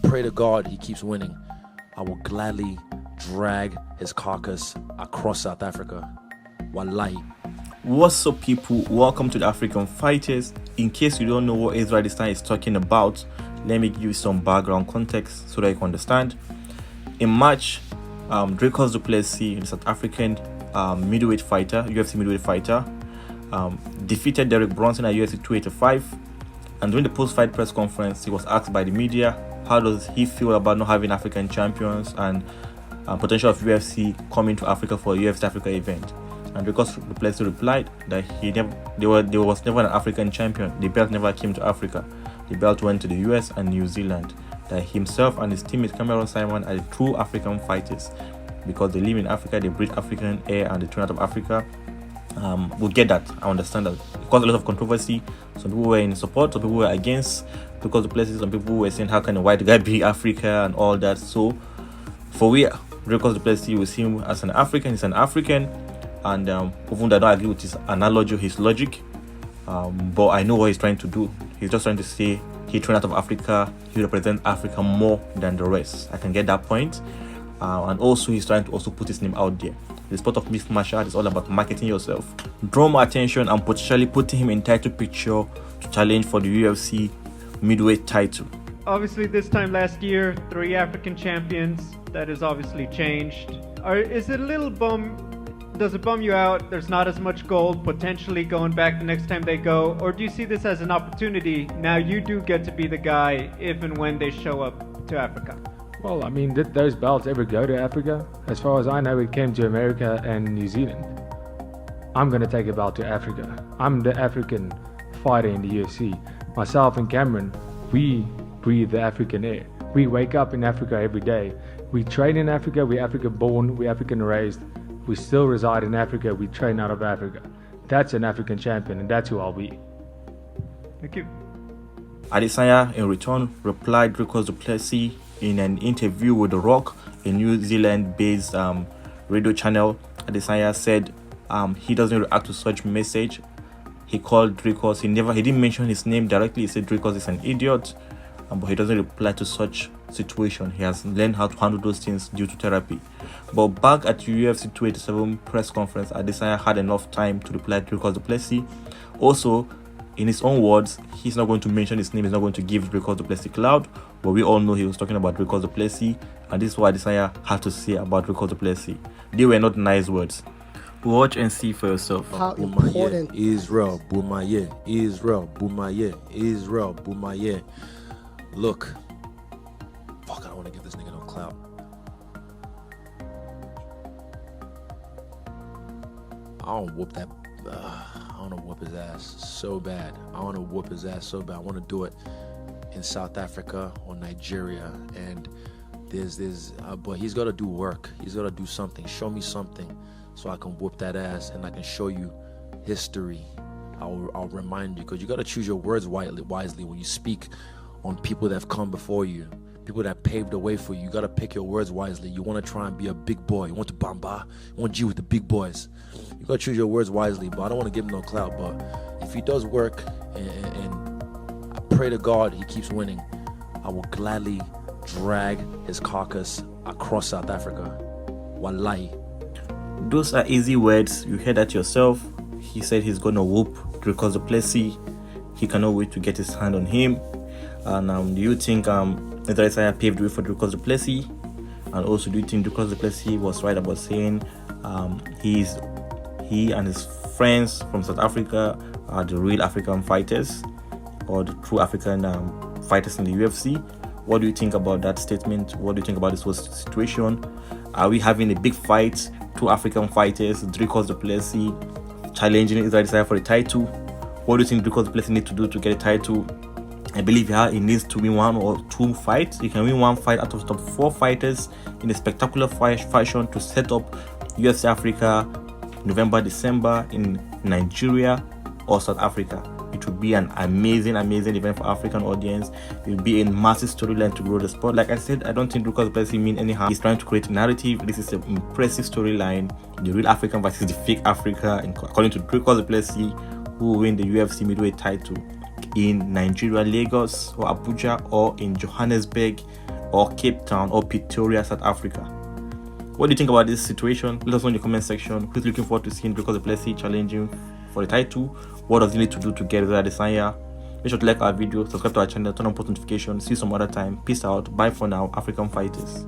pray to God he keeps winning. I will gladly drag his carcass across South Africa. Wallahi. What's up, people? Welcome to the African Fighters. In case you don't know what Adesanya is talking about, let me give you some background context so that you can understand. In March, Dricus Du Plessis, the South African middleweight fighter, UFC middleweight fighter, defeated Derek Brunson at UFC 285. And during the post-fight press conference, he was asked by the media, how does he feel about not having African champions and potential of UFC coming to Africa for a UFC Africa event? And Dricus Du Plessis replied that there was never an African champion. The belt never came to Africa. The belt went to the US and New Zealand. That himself and his teammate Cameron Simon are the true African fighters because they live in Africa, they breathe African air, and they turn out of Africa. We'll get that. I understand that. It caused a lot of controversy. Some people were in support, some people were against Dricus Du Plessis. Some people were saying, how can a white guy be Africa and all that. So for we, Dricus Du Plessis, we see him as an African. He's an African, and even though I don't agree with his analogy, his logic, but I know what he's trying to do. He's just trying to say he trained out of Africa, he represents Africa more than the rest. I can get that point. And also he's trying to also put his name out there. The sport of mixed martial art is all about marketing yourself, draw more attention, and potentially putting him in title picture to challenge for the UFC middleweight title. Obviously this time last year, 3 African champions. That has obviously changed. Is it a little does it bum you out there's not as much gold potentially going back the next time they go? Or do you see this as an opportunity? Now you do get to be the guy if and when they show up to Africa. Well, I mean, did those belts ever go to Africa? As far as I know, it came to America and New Zealand. I'm going to take a belt to Africa. I'm the African fighter in the UFC. Myself and Cameron, we breathe the African air. We wake up in Africa every day. We train in Africa, we're African born, we're African raised. We still reside in Africa, we train out of Africa. That's an African champion, and that's who I'll be. Thank you. Adesanya, in return, replied Dricus Du Plessis in an interview with The Rock, a New Zealand-based radio channel. Adesanya said he doesn't react to such message. He called Dricus, he didn't mention his name directly. He said Dricus is an idiot, but he doesn't reply to such situation. He has learned how to handle those things due to therapy. But back at the UFC 287 press conference, Adesanya had enough time to reply to Dricus Du Plessis. Also, in his own words, he's not going to mention his name, he's not going to give Dricus Du Plessis clout, but we all know he was talking about Dricus Du Plessis, and this is what Adesanya had to say about Dricus Du Plessis. They were not nice words. Watch and see for yourself. How important Israel, Bumaye, Israel, Bumaye, Israel, Bumaye. Look, fuck, I don't want to give this nigga no clout. I want to whoop that. I want to whoop his ass so bad. I want to whoop his ass so bad. I want to do it in South Africa or Nigeria. And but he's got to do work. He's got to do something. Show me something so I can whoop that ass and I can show you history. I'll remind you, because you got to choose your words wisely when you speak on people that have come before you, people that paved the way for you. You got to pick your words wisely. You want to try and be a big boy. You want to bamba. You want to G with the big boys. You got to choose your words wisely, but I don't want to give him no clout. But if he does work and I pray to God he keeps winning, I will gladly drag his carcass across South Africa. Wallahi. Those are easy words. You heard that yourself. He said he's going to whoop Dricus Du Plessis. He cannot wait to get his hand on him. And do you think Adesanya paved the way for Dricus Du Plessis? And also, do you think Dricus Du Plessis was right about saying he and his friends from South Africa are the real African fighters, or the true African fighters in the UFC? What do you think about that statement? What do you think about this whole situation? Are we having a big fight? 2 African fighters, Dricus Du Plessis challenging Adesanya for the title. What do you think Dricus Du Plessis needs to do to get a title? I believe he needs to win 1 or 2 fights. He can win 1 fight out of top 4 fighters in a spectacular fashion to set up UFC Africa November, December in Nigeria or South Africa. It will be an amazing event for African audience. It will be a massive storyline to grow the sport. Like I said, I don't think Dricus Du Plessis mean any harm. He's trying to create a narrative. This is an impressive storyline. The real African versus the fake Africa, according to Dricus Du Plessis, who will win the UFC middleweight title in Nigeria, Lagos or Abuja, or in Johannesburg, or Cape Town or Pretoria, South Africa. What do you think about this situation? Let us know in the comment section. Who's looking forward to seeing Dricus Du Plessis challenging for the title? What does he need to do to get with Adesanya? Make sure to like our video, subscribe to our channel, turn on post notifications. See you some other time. Peace out. Bye for now, African fighters.